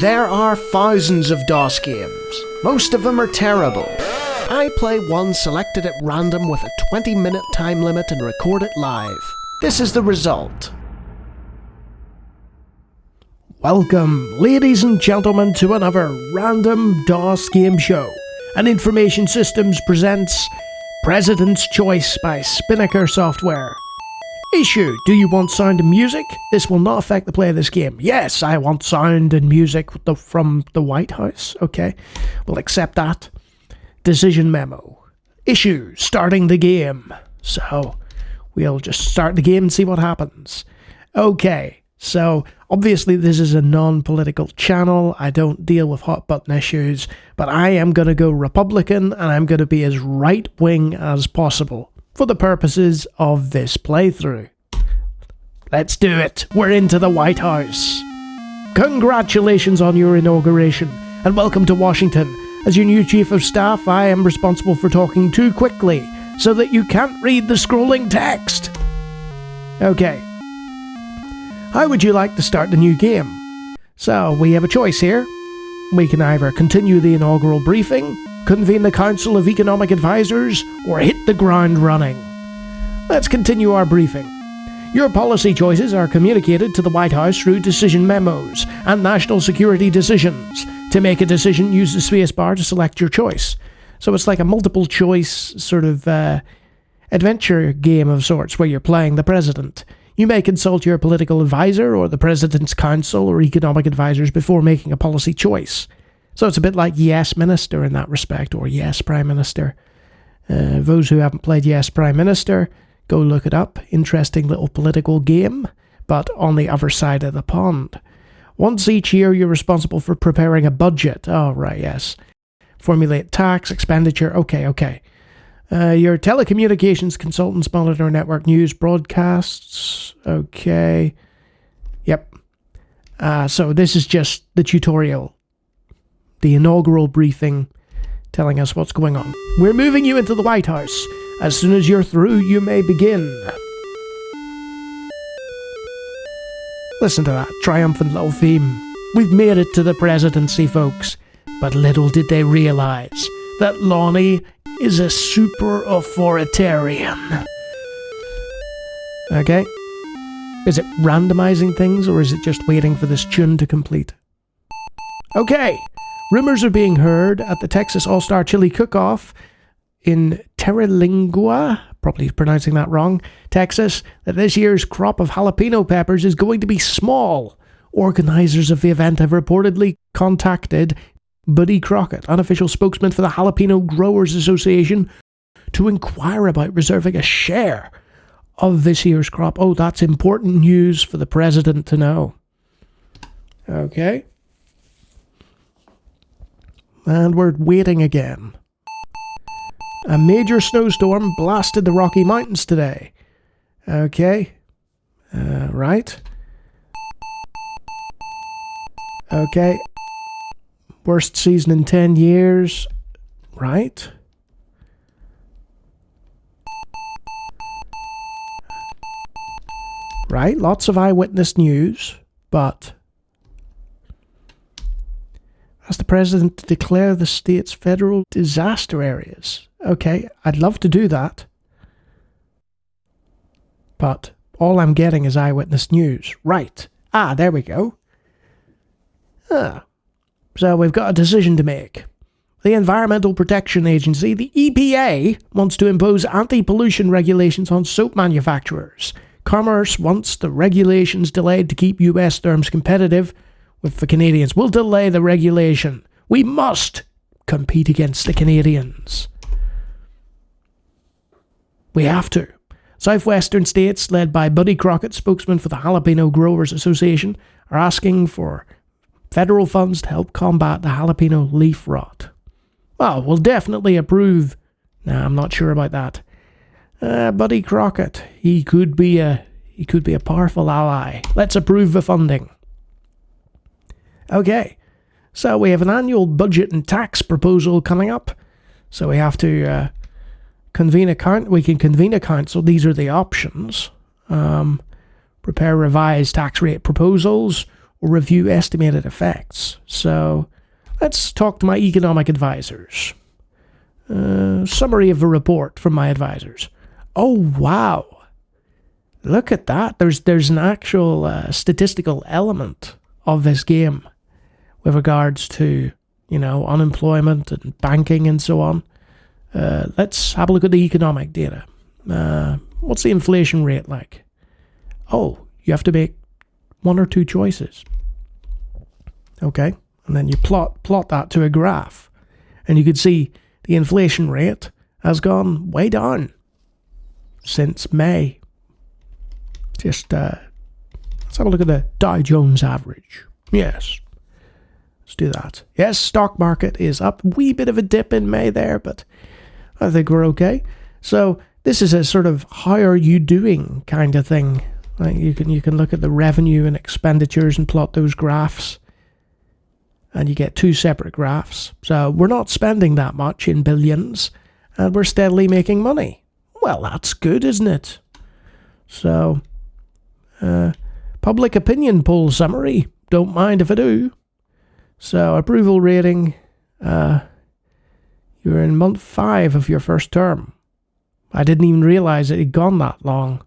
There are thousands of DOS games. Most of them are terrible. I play one selected at random with a 20-minute time limit and record it live. This is the result. Welcome, ladies and gentlemen, to another random DOS game show. And Information Systems presents President's Choice by Spinnaker Software. Issue: do you want sound and music? This will not affect the play of this game. Yes, I want sound and music from the White House. Okay, we'll accept that. Decision memo. Issue: starting the game. So, we'll just start the game and see what happens. Okay, so obviously this is a non-political channel. I don't deal with hot button issues, but I am going to go Republican and I'm going to be as right-wing as possible for the purposes of this playthrough. Let's do it. We're into the White House. Congratulations on your inauguration, and welcome to Washington. As your new chief of staff, I am responsible for talking too quickly so that you can't read the scrolling text. Okay. How would you like to start the new game? So, we have a choice here. We can either continue the inaugural briefing, convene the Council of Economic Advisors, or hit the ground running. Let's continue our briefing. Your policy choices are communicated to the White House through decision memos and national security decisions. To make a decision, use the space bar to select your choice. So it's like a multiple choice sort of adventure game of sorts where you're playing the president. You may consult your political advisor or the President's Council or economic advisors before making a policy choice. So it's a bit like Yes Minister in that respect, or Yes Prime Minister. Those who haven't played Yes Prime Minister, go look it up. Interesting little political game, but on the other side of the pond. Once each year, you're responsible for preparing a budget. Oh, right, yes. Formulate tax, expenditure. Okay. Your telecommunications consultants monitor network news broadcasts. Okay. Yep. So this is just the tutorial. The inaugural briefing telling us what's going on. We're moving you into the White House. As soon as you're through, you may begin. Listen to that triumphant little theme. We've made it to the presidency, folks. But little did they realize that Lawnie is a super authoritarian. Okay. Is it randomizing things, or is it just waiting for this tune to complete? Okay. Rumors are being heard at the Texas All-Star Chili Cook-Off in Terralingua, probably pronouncing that wrong, Texas, that this year's crop of jalapeno peppers is going to be small. Organizers of the event have reportedly contacted Buddy Crockett, unofficial spokesman for the Jalapeno Growers Association, to inquire about reserving a share of this year's crop. Oh, that's important news for the president to know. Okay. And we're waiting again. A major snowstorm blasted the Rocky Mountains today. Okay. Right. Okay. Worst season in 10 years. Right. Right. Lots of eyewitness news, but ask the president to declare the state's federal disaster areas. Okay, I'd love to do that. But all I'm getting is eyewitness news. Right. There we go. So we've got a decision to make. The Environmental Protection Agency, the EPA, wants to impose anti-pollution regulations on soap manufacturers. Commerce wants the regulations delayed to keep US firms competitive with the Canadians. We'll delay the regulation. We must compete against the Canadians. We have to. Southwestern states, led by Buddy Crockett, spokesman for the Jalapeno Growers Association, are asking for federal funds to help combat the jalapeno leaf rot. Well, we'll definitely approve. Nah, I'm not sure about that. Buddy Crockett, he could be a powerful ally. Let's approve the funding. Okay, so we have an annual budget and tax proposal coming up. So we have to convene a council. We can convene a council. These are the options. Prepare revised tax rate proposals, or review estimated effects. So let's talk to my economic advisors. Summary of a report from my advisors. Oh, wow. Look at that. There's an actual statistical element of this game with regards to, unemployment and banking and so on. Let's have a look at the economic data. What's the inflation rate like? Oh, you have to make one or two choices. Okay, and then you plot that to a graph, and you can see the inflation rate has gone way down since May. Just let's have a look at the Dow Jones average. Yes, let's do that. Yes, stock market is up. Wee bit of a dip in May there, but I think we're okay. So this is a sort of how are you doing kind of thing. Like you can look at the revenue and expenditures and plot those graphs, and you get two separate graphs. So we're not spending that much in billions, and we're steadily making money. Well, that's good, isn't it? So, public opinion poll summary. Don't mind if I do. So, approval rating. You're in month 5 of your first term. I didn't even realize it had gone that long.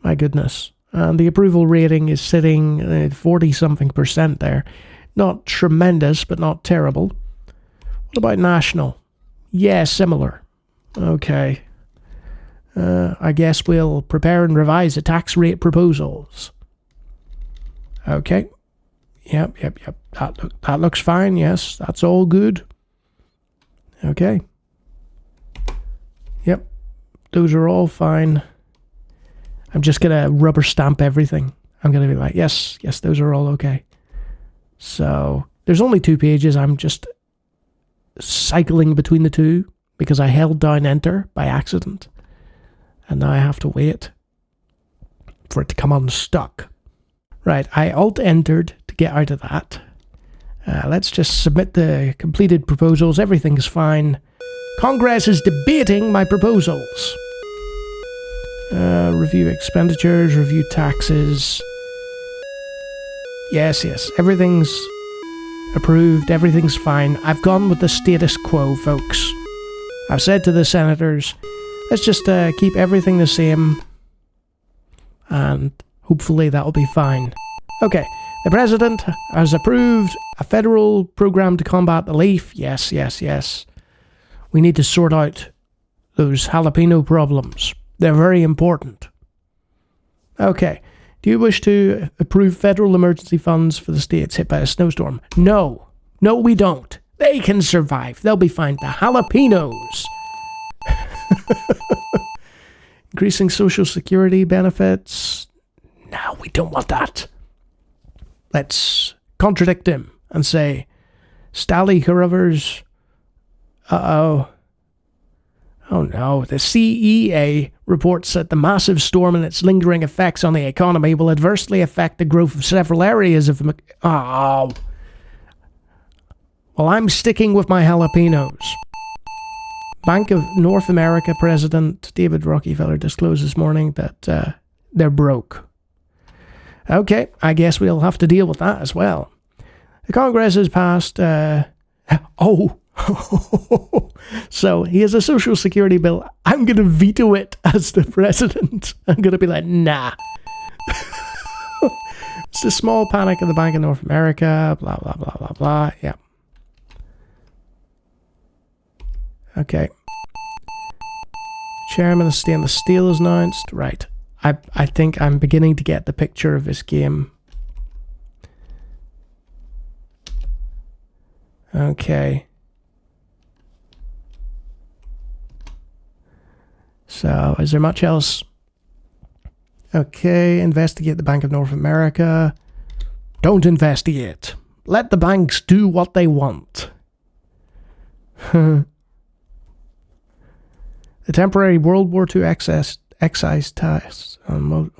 My goodness. And the approval rating is sitting at 40-something% there. Not tremendous, but not terrible. What about national? Yeah, similar. Okay. I guess we'll prepare and revise the tax rate proposals. Okay. Yep. That looks fine. Yes, that's all good. Okay. Yep. Those are all fine. I'm just going to rubber stamp everything. I'm going to be like, yes, those are all okay. So there's only 2 pages. I'm just cycling between the two because I held down enter by accident. And now I have to wait for it to come unstuck. Right, I alt-entered to get out of that. Let's just submit the completed proposals. Everything's fine. Congress is debating my proposals. Review expenditures, review taxes. Yes, everything's approved. Everything's fine. I've gone with the status quo, folks. I've said to the senators, let's just keep everything the same, and hopefully that'll be fine. Okay, the president has approved a federal program to combat the leaf. Yes. We need to sort out those jalapeno problems. They're very important. Okay, do you wish to approve federal emergency funds for the states hit by a snowstorm? No, we don't. They can survive. They'll be fine. The jalapenos. Increasing Social Security benefits. No, we don't want that. Let's contradict him and say, Stally Carruthers. Oh no. The CEA reports that the massive storm and its lingering effects on the economy will adversely affect the growth of several areas of... Well, I'm sticking with my jalapenos. Bank of North America President David Rockefeller disclosed this morning that they're broke. Okay, I guess we'll have to deal with that as well. The Congress has passed... So he has a Social Security bill. I'm going to veto it as the president. I'm going to be like, nah. It's a small panic in the Bank of North America, blah, blah, blah, blah, blah. Yeah. Okay. Chairman of Stainless Steel is announced. Right. I think I'm beginning to get the picture of this game. Okay. So, is there much else? Okay, investigate the Bank of North America. Don't investigate. Let the banks do what they want. The temporary World War II excise tax on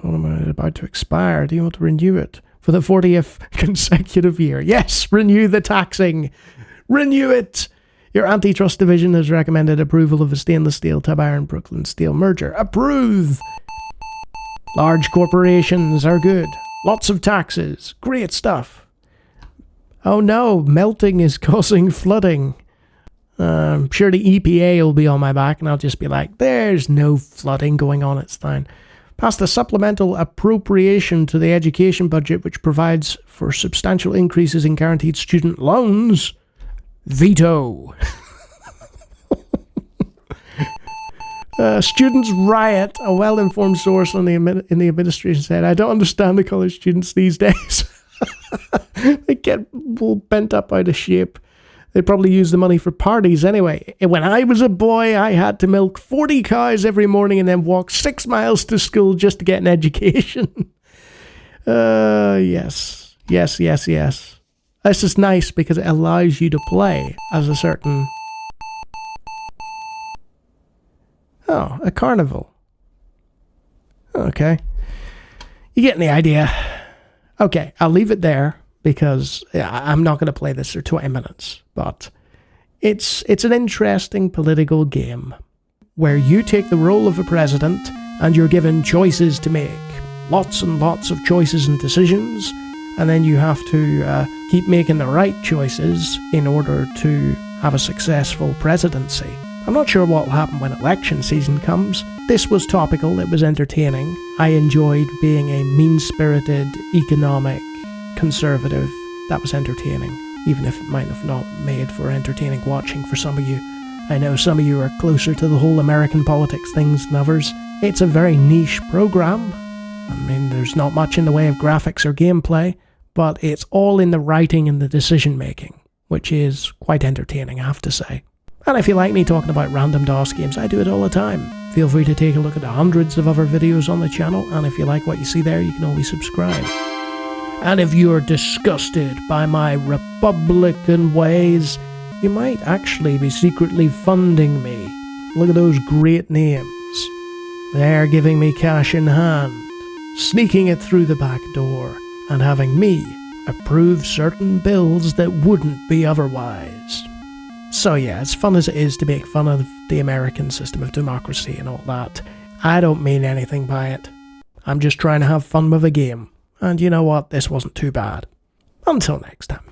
about to expire. Do you want to renew it for the 40th consecutive year? Yes, renew the taxing. Renew it. Your antitrust division has recommended approval of a stainless steel Tub Iron Brooklyn Steel merger. Approve. Large corporations are good. Lots of taxes. Great stuff. Oh no, melting is causing flooding. I'm sure the EPA will be on my back and I'll just be like, there's no flooding going on, it's fine. Passed a supplemental appropriation to the education budget which provides for substantial increases in guaranteed student loans. Veto. Students riot. A well-informed source in the administration said, I don't understand the college students these days. They get all bent up out of shape. They probably use the money for parties anyway. When I was a boy, I had to milk 40 cows every morning and then walk 6 miles to school just to get an education. Yes. This is nice because it allows you to play as a certain... Oh, a carnival. Okay. You get the idea. Okay, I'll leave it there because I'm not going to play this for 20 minutes. But it's an interesting political game where you take the role of a president and you're given choices to make. Lots and lots of choices and decisions. And then you have to keep making the right choices in order to have a successful presidency. I'm not sure what will happen when election season comes. This was topical, it was entertaining. I enjoyed being a mean-spirited, economic conservative. That was entertaining, even if it might have not made for entertaining watching for some of you. I know some of you are closer to the whole American politics things than others. It's a very niche program. I mean, there's not much in the way of graphics or gameplay, but it's all in the writing and the decision-making, which is quite entertaining, I have to say. And if you like me talking about random DOS games, I do it all the time. Feel free to take a look at the hundreds of other videos on the channel, and if you like what you see there, you can always subscribe. And if you're disgusted by my Republican ways, you might actually be secretly funding me. Look at those great names. They're giving me cash in hand, sneaking it through the back door, and having me approve certain bills that wouldn't be otherwise. So yeah, as fun as it is to make fun of the American system of democracy and all that, I don't mean anything by it. I'm just trying to have fun with a game. And you know what? This wasn't too bad. Until next time.